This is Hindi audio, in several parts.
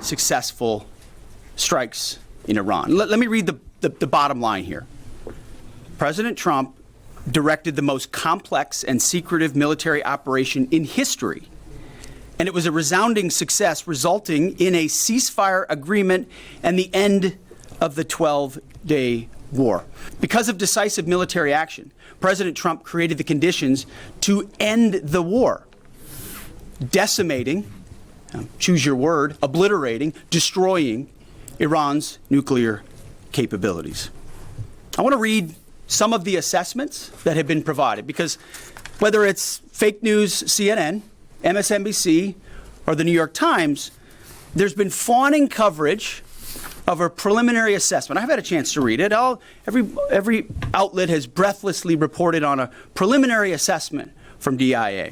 successful strikes in Iran. Let me read the bottom line here. President Trump directed the most complex and secretive military operation in history, and it was a resounding success, resulting in a ceasefire agreement and the end of the 12-day war. Because of decisive military action, President Trump created the conditions to end the war, decimating, choose your word, obliterating, destroying Iran's nuclear capabilities. I want to read some of the assessments that have been provided, because whether it's fake news, CNN, MSNBC, or the New York Times, there's been fawning coverage of a preliminary assessment. I've had a chance to read it. Every outlet has breathlessly reported on a preliminary assessment from DIA.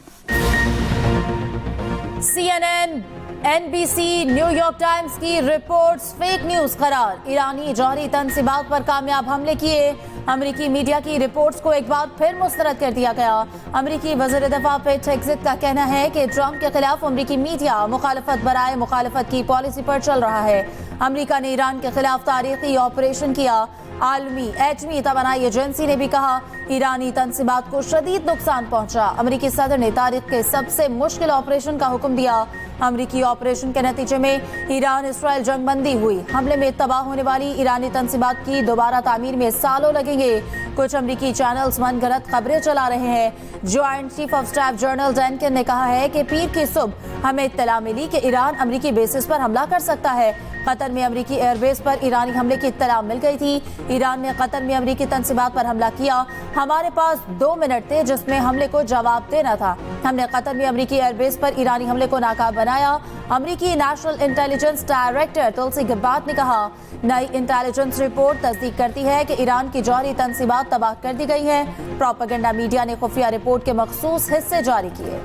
CNN, NBC, New York times की रिपोर्ट्स फेक न्यूज करार। ईरानी जौहरी तंसीबात पर कामयाब हमले किए। अमेरिकी मीडिया की रिपोर्ट्स को एक बार फिर मुस्तरद कर दिया गया। अमेरिकी वज़ीर दफ़ा पेट हेग्सेथ का कहना है कि ट्रंप के खिलाफ अमेरिकी मीडिया मुखालफत बराए मुखालफत की पॉलिसी पर चल रहा है। अमेरिका ने ईरान के खिलाफ तारीखी ऑपरेशन किया। आलमी एटमी तवानाई एजेंसी ने भी कहा ईरानी तंसीबात को शदीद नुकसान पहुंचा। अमेरिकी सदर ने तारीख के सबसे मुश्किल ऑपरेशन का हुक्म दिया। अमेरिकी ऑपरेशन के नतीजे में ईरान इसराइल जंगबंदी हुई। हमले में तबाह होने वाली ईरानी तंसीबात की दोबारा तामीर में सालों लगेंगे। कुछ अमेरिकी चैनल्स मनगढ़ंत खबरें चला रहे हैं। Joint chief of staff general Dan Caine ने कहा है कि पीर की सुबह हमें इत्तला मिली कि ईरान अमेरिकी बेसिस पर हमला कर सकता है। कतर में अमेरिकी एयरबेस पर ईरानी हमले की इत्तला मिल गई थी। ईरान ने कतर में अमेरिकी तंसीबात पर हमला किया। हमारे पास 2 मिनट थे जिसमें हमले को जवाब देना था। हमने कतर में अमेरिकी एयरबेस पर ईरानी हमले को नाकाम बनाया। अमेरिकी नेशनल इंटेलिजेंस डायरेक्टर तुलसी गब्बात ने कहा नई इंटेलिजेंस रिपोर्ट तस्दीक करती है कि ईरान की जौहरी तंसीबात तबाह कर दी गई है। प्रोपेगेंडा मीडिया ने खुफिया रिपोर्ट के मखसूस हिस्से जारी किए।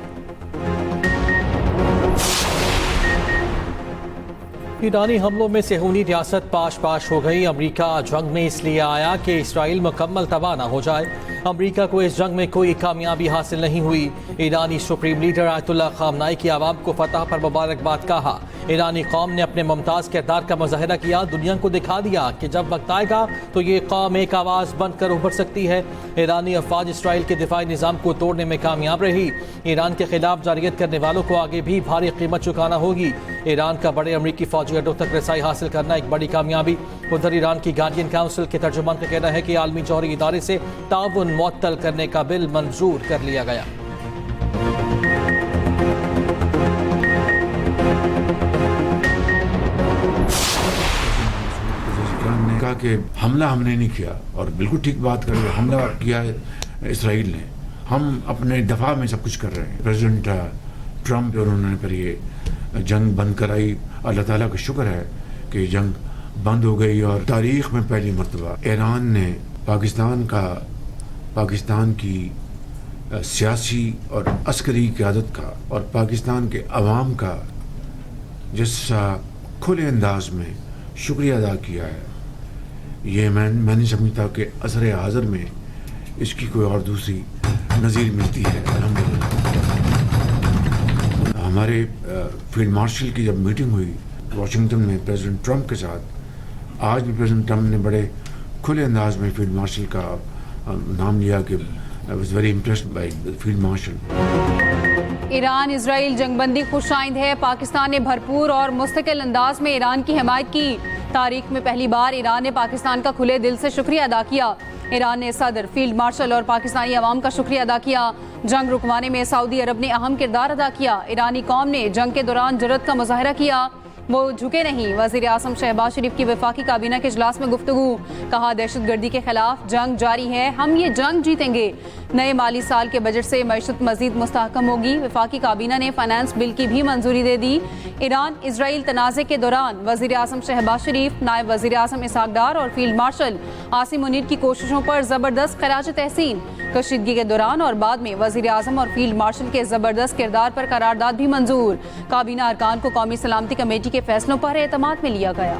ईरानी हमलों में सेहूनी रियासत पाश पाश हो गई। अमेरिका जंग में इसलिए आया कि इसराइल मुकम्मल तबाह ना हो जाए। अमेरिका को इस जंग में कोई कामयाबी हासिल नहीं हुई। ईरानी सुप्रीम लीडर आयतुल्लाह खामनाई की आवाम को फतह पर मुबारकबाद कहा। ईरानी कौम ने अपने मुमताज़ किरदार का मुजाहिरा किया। दुनिया को दिखा दिया कि जब वक्त आएगा तो ये कौम एक आवाज़ बनकर उभर सकती है। ईरानी अफवाज इसराइल के दिफाई निज़ाम को तोड़ने में कामयाब रही। ईरान के खिलाफ जारियत करने वालों को आगे भी भारी कीमत चुकाना होगी। ईरान का बड़े अमरीकी फौजी अड्डों तक रसाई हासिल करना एक बड़ी कामयाबी। उधर ईरान की गार्डियन काउंसिल के तर्जुमान का कहना है कि आलमी जौहरी इदारे से ताउन मुअत्तल करने का बिल मंजूर कर लिया गया। ने कहा कि हमला हमने नहीं किया, और बिल्कुल ठीक बात कर रहे हैं, हमला किया इसराइल ने। हम अपने दफा में सब कुछ कर रहे हैं। प्रेसिडेंट ट्रंप और उन्होंने फिर ये जंग बंद कराई। अल्लाह ताला का शुक्र है कि जंग बंद हो गई और तारीख में पहली मरतबा ईरान ने पाकिस्तान की सियासी और अस्करी क़यादत का और पाकिस्तान के अवाम का जिस खुले अंदाज में शुक्रिया अदा किया है, ये मैं नहीं समझता कि असर हाज़र में इसकी कोई और दूसरी नज़ीर मिलती है। अल्हम्दुलिल्लाह हमारे फील्ड मार्शल की जब मीटिंग हुई वाशिंगटन में प्रेसिडेंट ट्रंप के साथ, आज भी प्रेसिडेंट ट्रंप ने बड़े खुले अंदाज में फील्ड मार्शल का नाम लिया कि I was very impressed by field marshal. Iran Israel जंगबंदी खुशाइंद है। पाकिस्तान ने भरपूर और मुस्तकिल अंदाज में ईरान की हिमायत की। तारीख में पहली बार ईरान ने पाकिस्तान का खुले दिल से शुक्रिया अदा किया। ईरान ने सदर, फील्ड मार्शल और पाकिस्तानी अवाम का शुक्रिया अदा किया। जंग रुकवाने में सऊदी अरब ने अहम किरदार अदा किया। ईरानी कौम ने जंग के दौरान जुर्रत का मुजाहिरा किया, वो झुके नहीं। वज़ीर आज़म शहबाज शरीफ की वफाकी काबीना के इजलास में गुफ्तगू, कहा दहशतगर्दी के खिलाफ जंग जारी है, हम ये जंग जीतेंगे। नए माली साल के बजट से मईशत मजीद मुस्तहकम होगी। वफाकी काबीना ने फाइनेंस बिल की भी मंजूरी दे दी। ईरान इसराइल तनाज़े के दौरान वज़ीर आज़म शहबाज शरीफ, नायब वज़ीर आज़म इसहाक डार और फील्ड मार्शल आसिम मुनीर की कोशिशों पर ज़बरदस्त खराज तहसीन। कशीदगी के दौरान और बाद में वज़ीर आज़म और फील्ड मार्शल के ज़बरदस्त किरदार पर करारदाद भी मंजूर। काबीना अरकान को कौमी सलामती कमेटी के फैसलों पर एतमाद में लिया गया।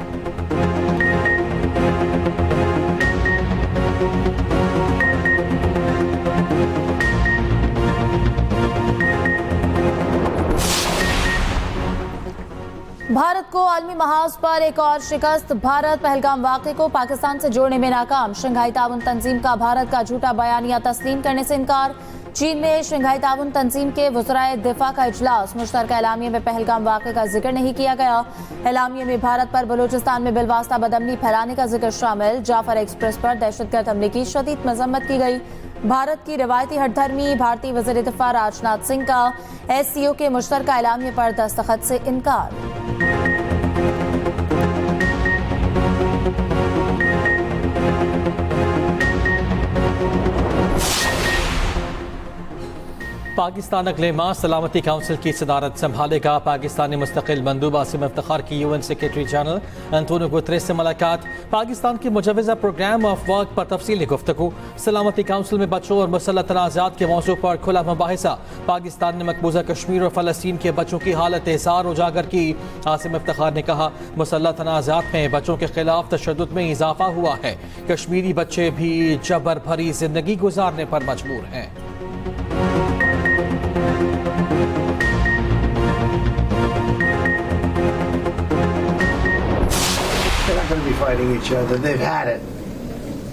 भारत को आलमी महाज पर एक और शिकस्त। भारत पहलगाम वाक़े को पाकिस्तान से जोड़ने में नाकाम। शंघाई ताउन तंजीम का भारत का झूठा बयानिया तस्लीम करने से इनकार। चीन में शंघाई ताउन तंजीम के वज़राए दिफा का इजलास। मुश्तरका एलामिया में पहलगाम वाक़े का जिक्र नहीं किया गया। एलामिया में भारत पर बलूचिस्तान में बिलवास्ता बदअमनी फैलाने का जिक्र शामिल। जाफर एक्सप्रेस पर दहशतगर्द हमले की शदीद मजम्मत की गई। भारत की रिवायती हठधर्मी। भारतीय वज़ीर दिफा राजनाथ सिंह का SCO के मुश्तरका एलामिया पर दस्तखत से इनकार। पाकिस्तान अगले माह सलामती काउंसिल की सदारत संभालेगा। पाकिस्तानी मुस्तकिल मंदूब आसिम इफ्तिखार की UN secretary general Antonio Guterres से मुलाकात। पाकिस्तान की मुजवज़ा प्रोग्राम ऑफ वर्क पर तफसीली गुफ्तगू। सलामती काउंसिल में बच्चों और मुसल्लह तनाज़ात के मौजू पर खुला मुबाहिसा। पाकिस्तान ने मकबूजा कश्मीर और फ़लस्तीन के बच्चों की हालत एसार उजागर की। आसिम इफ्तिखार ने कहा, मुसल्लह तनाज़ात में बच्चों के खिलाफ तशद्दुद में इजाफा हुआ है। कश्मीरी बच्चे भी जबर भरी जिंदगी गुजारने पर मजबूर हैं। They're not going to be fighting each other. They've had it.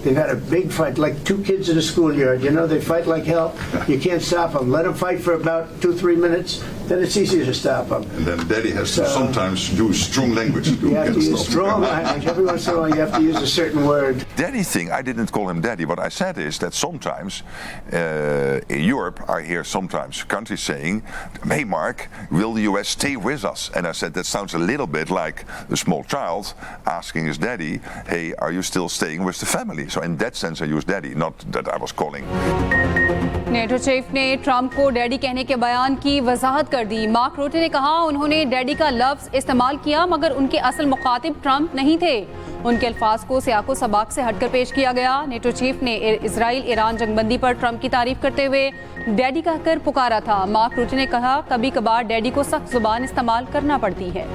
They've had a big fight, like two kids in a schoolyard. You know, they fight like hell. You can't stop them. Let them fight for about 2-3 minutes, then it's easier to stop them. And then Daddy has to sometimes use strong language. You have to use strong language. Every once in a while, you have to use a certain word. Daddy thing, I didn't call him Daddy. What I said is that sometimes in Europe, I hear sometimes countries saying, "Hey, Mark, will the US stay with us?" And I said that sounds a little bit like a small child asking his daddy, "Hey, are you still staying with the family?" So in that sense, I use Daddy, not that I was calling. NATO chief ने ट्रंप को डैडी कहने के बयान की वजाहत कर दी। मार्क रूटे ने कहा, उन्होंने डैडी का लफ्ज इस्तेमाल किया मगर उनके असल मुखातिब ट्रंप नहीं थे। उनके अल्फाज को सियाको सबाक से हटकर पेश किया गया। नेटो चीफ ने इजराइल ईरान जंगबंदी पर ट्रंप की तारीफ करते हुए डैडी कहकर पुकारा था। मार्क रूटे ने कहा, कभी कभार डैडी को सख्त जुबान इस्तेमाल करना पड़ती है।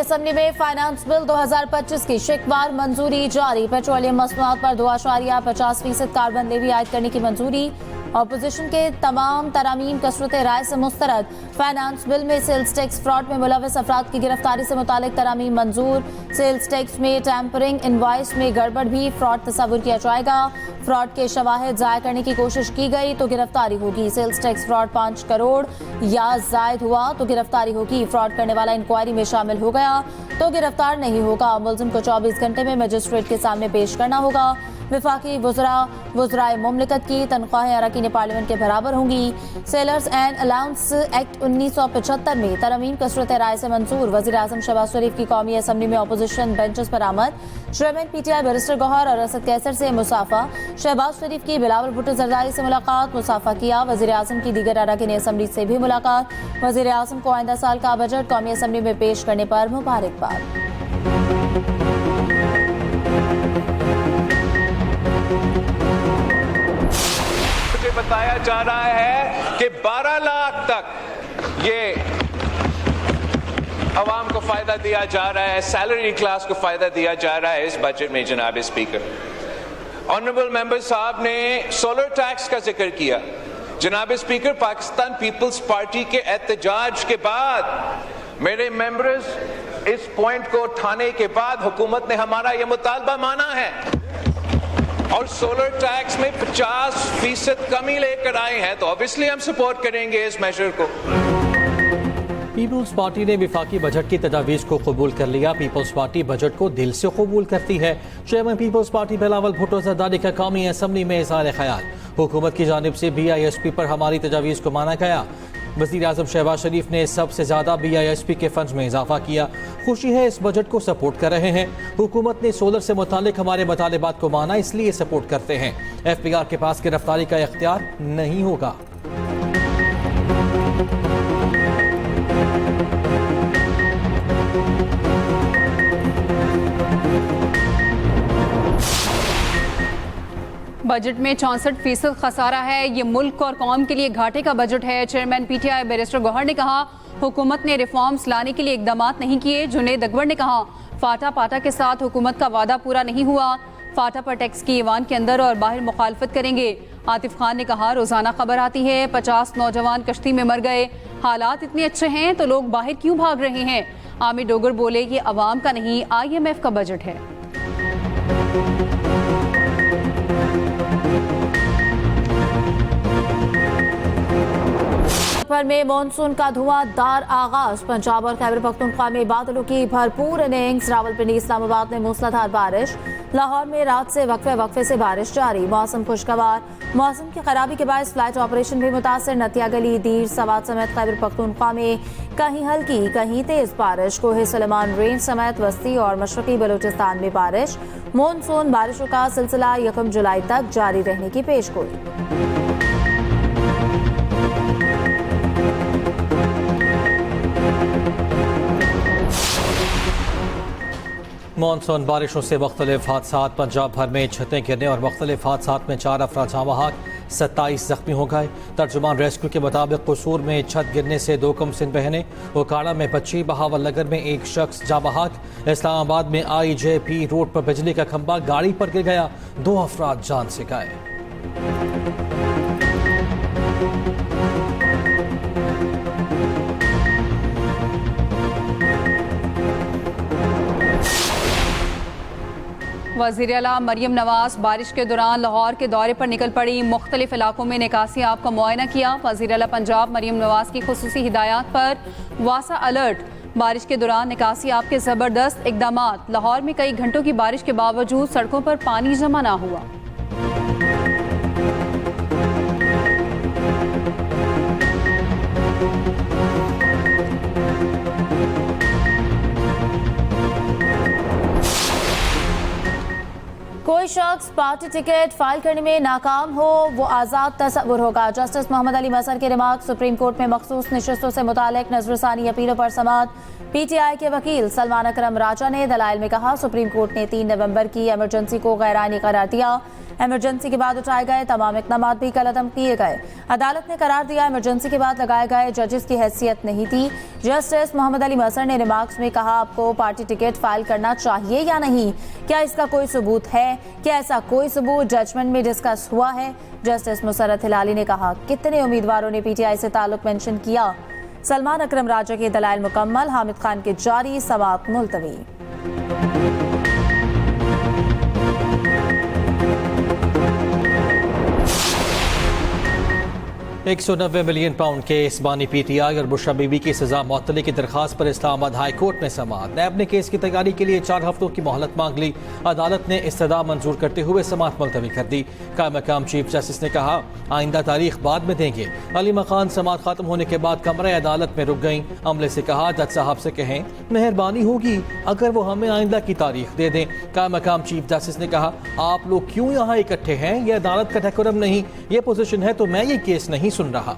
असेंबली में फाइनेंस बिल 2025 की शिकवार मंजूरी जारी। पेट्रोलियम मसनूआत पर 2.50% कार्बन लेवी आयद करने की मंजूरी। ऑपोजिशन के तमाम तरामीम कसरत राय से मुस्तरद। फाइनेंस बिल में सेल्स टैक्स फ्रॉड में मुलविस अफराद की गिरफ्तारी से मुतालिक तरामीम मंजूर। सेल्स टैक्स में टैंपरिंग, इनवॉइस में गड़बड़ भी फ्रॉड तस्वुर किया जाएगा। फ्रॉड के शवाहिद जाया करने की कोशिश की गई तो गिरफ्तारी होगी। सेल्स टैक्स फ्रॉड 5 करोड़ या जायद हुआ तो गिरफ्तारी होगी। फ्रॉड करने वाला इंक्वायरी में शामिल हो गया तो गिरफ्तार नहीं होगा। मुलजिम को 24 घंटे में मजिस्ट्रेट के सामने पेश करना होगा। विफाकी वज़राए मुमलिकत की तनख्वाहें अरकान पार्लियामेंट के बराबर होंगी। सेलर्स एंड अलाउंस एक्ट 1975 में तरमीम कसरत राय से मंजूर। वज़ीर आज़म शहबाज शरीफ की कौमी असेंबली में अपोजिशन बेंचेस पर आमद। चेयरमैन PTI बैरिस्टर गौहर और असद कैसर से मुसाफा। शहबाज शरीफ की बिलावल भुट्टो जरदारी से मुलाकात, मुसाफा किया। वज़ीर आज़म की दीगर अरकान असेंबली से भी मुलाकात। वज़ीर आज़म को आइंदा साल का बजट कौमी असेंबली में पेश करने पर मुबारकबाद। बताया जा रहा है कि 12 लाख तक ये अवाम को फायदा दिया जा रहा है, सैलरी क्लास को फायदा दिया जा रहा है इस बजट में। जनाब स्पीकर, ऑनरेबल मेंबर साहब ने सोलर टैक्स का जिक्र किया। जनाब स्पीकर, पाकिस्तान पीपल्स पार्टी के एहतजाज के बाद मेरे मेंबर्स इस पॉइंट को उठाने के बाद हुकूमत ने हमारा यह मुतालबा माना है और सोलर टैक्स में 50% कमी लेकर आए हैं, तो ऑब्वियसली हम सपोर्ट करेंगे इस मेजर को। पीपल्स पार्टी ने विफाकी बजट की तजावीज़ को कबूल कर लिया। पीपल्स पार्टी बजट को दिल से कबूल करती है। Chairman people's party Bilawal Bhutto Zardari का कौमी असेंबली में इज़हार ख्याल। हुकूमत की जानिब से BISP पर हमारी तजावीज़ को माना गया। वज़ीर आज़म शहबाज शरीफ ने सबसे ज़्यादा BISP के फंड्स में इजाफा किया। खुशी है इस बजट को सपोर्ट कर रहे हैं। हुकूमत ने सोलर से मुतालिक हमारे मुतालिबात को माना, इसलिए सपोर्ट करते हैं। FBR के पास गिरफ्तारी का इख्तियार नहीं होगा। बजट में 64% खसारा है। ये मुल्क और कौम के लिए घाटे का बजट है। चेयरमैन PTI बैरिस्टर गौहर ने कहा, हुकूमत ने रिफॉर्म्स लाने के लिए इकदाम नहीं किए। जुनेद अकबर ने कहा, फाटा पाटा के साथ हुकूमत का वादा पूरा नहीं हुआ। फाटा पर टैक्स की ईवान के अंदर और बाहर मुखालफत करेंगे। आतिफ खान ने कहा, रोजाना खबर आती है 50 नौजवान कश्ती में मर गए, हालात इतने अच्छे हैं तो लोग बाहर क्यों भाग रहे हैं। आमिर डोगर बोले, ये अवाम का नहीं IMF का बजट है। भर में मॉनसून का धुआंधार आगाज। पंजाब और खैबर पख्तूनख्वा में बादलों की भरपूर इनिंग्स। रावलपिंडी इस्लामाबाद में मूसलाधार बारिश। लाहौर में रात से वक्फे से बारिश जारी। मौसम खुशगवार। मौसम की खराबी के बाद फ्लाइट ऑपरेशन भी मुतासर। नतिया गली, दीर, सवात समेत खैबर पख्तूनख्वा में कहीं हल्की कहीं तेज बारिश। कोहे सुलेमान रेंज समेत वस्ती और मशरकी बलूचिस्तान में बारिश। मॉनसून बारिशों का सिलसिला 1 जुलाई तक जारी रहने की पेशगोई। मॉनसून बारिशों से मुख्तलिफ हादसात। पंजाब भर में छतें गिरने और मुख्तलिफ हादसात में 4 अफराद जाँ बहक, 27 जख्मी हो गए। तर्जुमान रेस्क्यू के मुताबिक कसूर में छत गिरने से 2 कमसिन बहने, ओकाड़ा में बच्ची, बहावल नगर में 1 शख्स जाँ बहक। इस्लामाबाद में IJP रोड पर बिजली का खंभा गाड़ी पर गिर गया, 2 अफराद जान से गए। वज़ीर आला मरियम नवाज बारिश के दौरान लाहौर के दौरे पर निकल पड़ी। मुख्तलिफ इलाकों में निकासी आप का मुआयना किया। वज़ीर आला पंजाब मरियम नवाज की खुसूसी हिदायत पर वासा अलर्ट। बारिश के दौरान निकासी आप के ज़बरदस्त इक़दामात। लाहौर में कई घंटों की बारिश के बावजूद सड़कों पर पानी जमा ना हुआ। कोई शख्स पार्टी टिकट फाइल करने में नाकाम हो, वो आज़ाद तस्वुर होगा। जस्टिस मोहम्मद अली मसर के रिमार्क। सुप्रीम कोर्ट में मखसूस नशिस्तों से मुतालिक नजरसानी अपीलों पर समाअत। PTI के वकील सलमान अकरम राजा ने दलाइल में कहा, सुप्रीम कोर्ट ने 3 नवंबर की एमरजेंसी को गैरानी करार दिया। एमरजेंसी के बाद उठाए गए तमाम इक़दामात भी कलअदम किए गए। अदालत ने करार दिया, एमरजेंसी के बाद लगाए गए जजेस की हैसियत नहीं थी। जस्टिस मोहम्मद अली मसर ने रिमार्क्स में कहा, आपको पार्टी टिकट फाइल करना चाहिए या नहीं, क्या इसका कोई सबूत है, क्या ऐसा कोई सबूत जजमेंट में डिस्कस हुआ है। जस्टिस मुसरत हिलाली ने कहा, कितने उम्मीदवारों ने PTI से ताल्लुक मेंशन किया। सलमान अकरम राजा के दलाइल मुकम्मल। हामिद खान के जारी, समाअत मुलतवी। 190 मिलियन पाउंड केस। बानी PTI और बुशरा बीबी की सजा मुअत्तली की दरखास्त पर इस्लामाबाद हाई कोर्ट में समाअत। नैब ने केस की तैयारी के लिए 4 हफ्तों की मोहलत मांग ली। अदालत ने इस्तदा मंजूर करते हुए समाअत मुलतवी कर दी। कायम चीफ जस्टिस ने कहा, आइंदा तारीख बाद में देंगे। अली मकान समाअत खत्म होने के बाद कमरे अदालत में रुक गई। अमले से कहा, जज साहब से कहें मेहरबानी होगी अगर वो हमें आइंदा की तारीख दे दें। कायम चीफ जस्टिस ने कहा, आप लोग क्यों यहाँ इकट्ठे हैं, ये अदालत का डेकोरम नहीं, ये पोजीशन है तो मैं ये केस नहीं सुन रहा।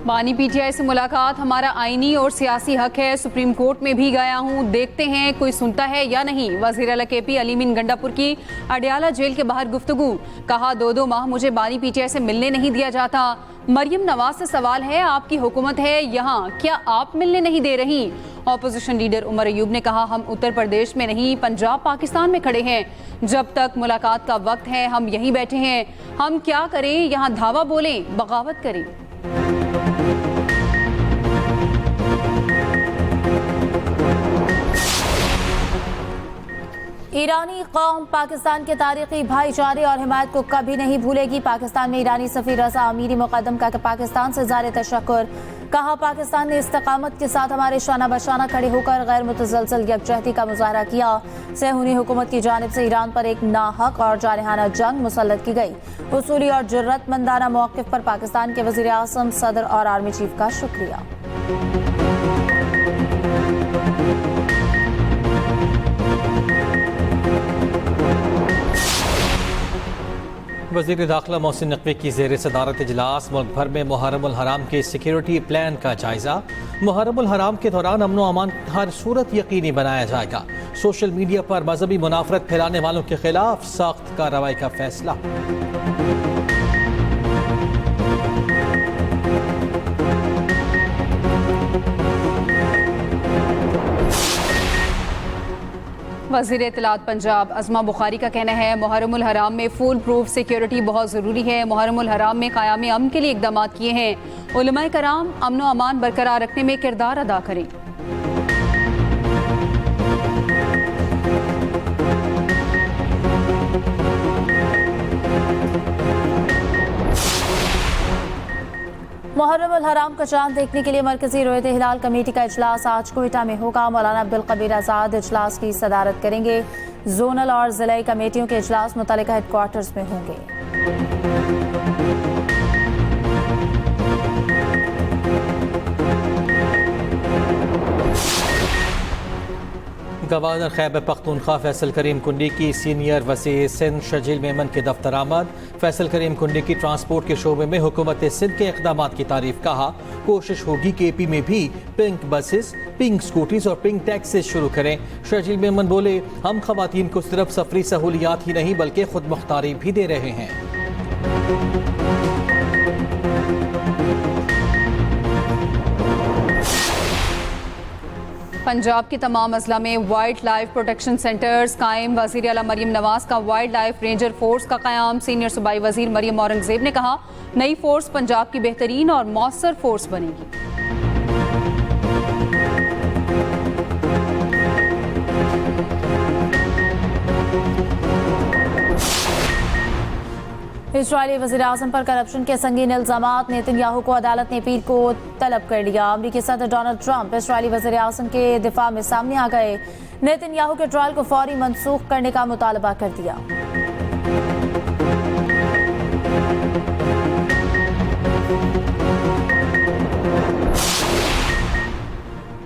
बानी PTI से मुलाकात हमारा आईनी और सियासी हक है। सुप्रीम कोर्ट में भी गया हूं, देखते हैं कोई सुनता है या नहीं। वज़ीर आला KP अलीमीन गंडापुर की अडियाला जेल के बाहर गुफ्तगू। कहा, 2 माह मुझे बानी PTI से मिलने नहीं दिया जाता। मरियम नवाज से सवाल है, आपकी हुकूमत है यहाँ, क्या आप मिलने नहीं दे रही। ऑपोजिशन लीडर उमर अयूब ने कहा, हम उत्तर प्रदेश में नहीं पंजाब पाकिस्तान में खड़े हैं। जब तक मुलाकात का वक्त है हम यहीं बैठे हैं। हम क्या करें, यहाँ धावा बोलें, बगावत करें। ईरानी कौम पाकिस्तान के तारीखी भाईचारे और हिमायत को कभी नहीं भूलेगी। पाकिस्तान में ईरानी सफीर रज़ा अमीरी मुक़द्दम का पाकिस्तान से ज़ारे तशक्कुर। कहा, पाकिस्तान ने इस्तकामत के साथ हमारे शाना बशाना खड़े होकर गैर मुतसलसल यकजहती का मुजाहरा किया। सेहूनी हुकूमत की जानिब से ईरान पर एक नाहक और जारहाना जंग मुसल्लत की गई। उसूली और जुर्रतमंदाना मौक़िफ़ पर पाकिस्तान के वज़ीर आज़म, सदर और आर्मी चीफ का शुक्रिया। वज़ीर दाखिला मोहसिन नकवी की ज़ेर सदारत इजलास। मुल्क भर में मुहर्रमुल हराम के सिक्योरिटी प्लान का जायजा। मुहर्रमुल हराम के दौरान अमन व अमान हर सूरत यकीनी बनाया जाएगा। सोशल मीडिया पर मजहबी मुनाफरत फैलाने वालों के खिलाफ सख्त कार्रवाई का फैसला। वज़ीर इत्तलात पंजाब अज़मा बुखारी का कहना है मुहर्रमुल हराम में फुल प्रूफ सिक्योरिटी बहुत ज़रूरी है। मुहर्रमुल हराम में क़याम अमन के लिए इक़दाम किए हैं। उलमाए कराम अमन व अमान बरकरार रखने में किरदार अदा करें। मुहर्रमुल हराम का चांद देखने के लिए मरकजी रोयत हिलाल कमेटी का इजलास आज कोयटा में होगा। मौलाना अब्दुल कबीर आज़ाद इजलास की सदारत करेंगे। जोनल और ज़िलाई कमेटियों के इजलास मुतल्लिका हेडक्वार्टर्स में होंगे। गवर्नर खैबर पख्तूनख्वा फैसल करीम कुंडी की सीनियर वज़ीर सिंध शजील मेमन के दफ्तर आमद। फैसल करीम कुंडी की ट्रांसपोर्ट के शोबे में हुकूमत सिंध के इक़दाम की तारीफ कहा। कोशिश होगी कि AP में भी पिंक बसेस, पिंक स्कूटीज और पिंक टैक्सीज शुरू करें। शजील मेमन बोले, हम खवातीन को सिर्फ सफरी सहूलियात ही नहीं बल्कि खुद मुख्तारी भी दे रहे हैं। पंजाब के तमाम अजला में वाइल्ड लाइफ प्रोटेक्शन सेंटर्स कायम। वज़ीर आला मरियम नवाज का वाइल्ड लाइफ रेंजर फोर्स का क़याम। सीनियर सूबाई वज़ीर मरियम औरंगज़ेब ने कहा, नई फोर्स पंजाब की बेहतरीन और मौसर फोर्स बनेगी। इजरायली वज़ीर-ए-आज़म पर करप्शन के संगीन इल्ज़ामात। नेतन्याहू को अदालत ने पीर को तलब कर लिया। अमरीकी सदर डोनाल्ड ट्रंप इजरायली वज़ीर-ए-आज़म के दिफा में सामने आ गए। नेतन्याहू के ट्रायल को फौरी मनसूख करने का मुतालबा कर दिया।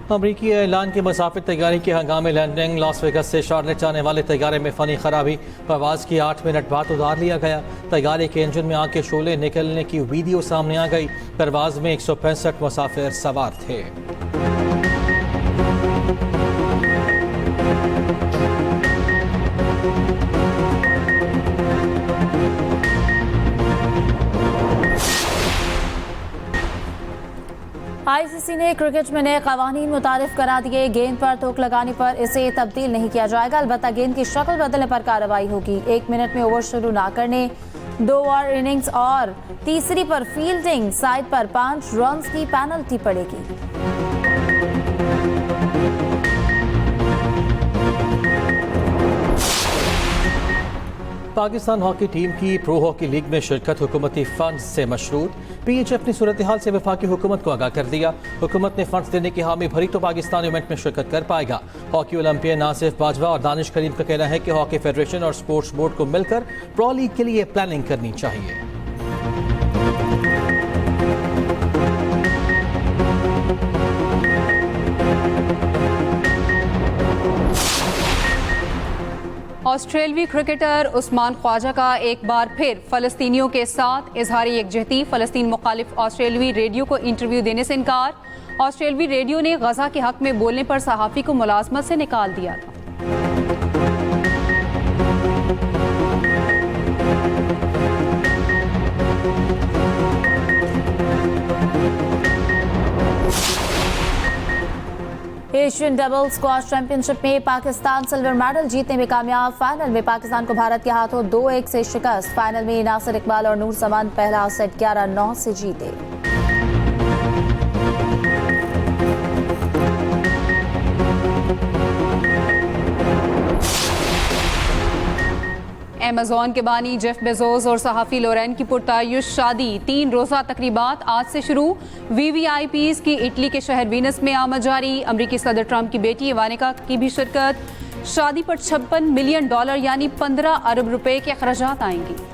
अमरीकी एयरलाइन की मुसाफिर तैयारी की हंगामी लैंडिंग। लॉस वेगस से शार्लेट जाने वाले तैयारे में फनी खराबी। परवाज़ की 8 मिनट बाद उतार लिया गया। तैयारे के इंजन में आग के शोले निकलने की वीडियो सामने आ गई। परवाज़ में 165 मुसाफिर सवार थे। ICC ने क्रिकेट में नए कवानीन मुतारिफ करा दिए। गेंद पर थूक लगाने पर इसे तब्दील नहीं किया जाएगा, अलबत्ता गेंद की शक्ल बदलने पर कार्रवाई होगी। 1 मिनट में ओवर शुरू ना करने, 2 ओवर इनिंग्स और तीसरी पर फील्डिंग साइड पर 5 रन की पेनल्टी पड़ेगी। पाकिस्तान हॉकी टीम की प्रो हॉकी लीग में शिरकत हुकूमती फंड से मशरूत। PHF ने सूरत हाल से वफाकी हुकूमत को आगाह कर दिया। हुकूमत ने फंड्स देने की हामी भरी तो पाकिस्तान इवेंट में शिरकत कर पाएगा। हॉकी ओलंपियन नासिफ बाजवा और दानिश करीम का कहना है कि हॉकी फेडरेशन और स्पोर्ट्स बोर्ड को मिलकर प्रो लीग के लिए प्लानिंग करनी चाहिए। ऑस्ट्रेलवी क्रिकेटर उस्मान ख्वाजा का एक बार फिर फ़लस्तीनियों के साथ इजहार यकजहती। फ़लस्तीन मुखालिफ ऑस्ट्रेलवी रेडियो को इंटरव्यू देने से इनकार। ऑस्ट्रेलवी रेडियो ने गजा के हक में बोलने पर सहाफ़ी को मुलाजमत से निकाल दिया था। एशियन डबल स्क्वाश चैंपियनशिप में पाकिस्तान सिल्वर मेडल जीतने में कामयाब। फाइनल में पाकिस्तान को भारत के हाथों 2-1 से शिकस्त। फाइनल में नासिर इकबाल और नूर जमान पहला सेट 11-9 से जीते। अमेज़न के बानी जेफ बेजोस और सहाफ़ी लोरेन की पुरतायुश शादी। 3 रोज़ा तकरीबात आज से शुरू। VVIPs की इटली के शहर वीनस में आमद जारी। अमरीकी सदर ट्रंप की बेटी इवानिका की भी शिरकत। शादी पर $56 मिलियन यानी 15 अरब रुपए के अखराजात आएंगे।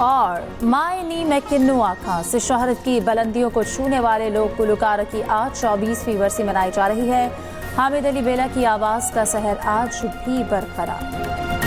और मायनी मैकिन्नुआ खां से शोहरत की बुलंदियों को छूने वाले लोग गुलकार की आज 24वीं बरसी मनाई जा रही है। हामिद अली बेला की आवाज़ का सहर आज भी बरकरार।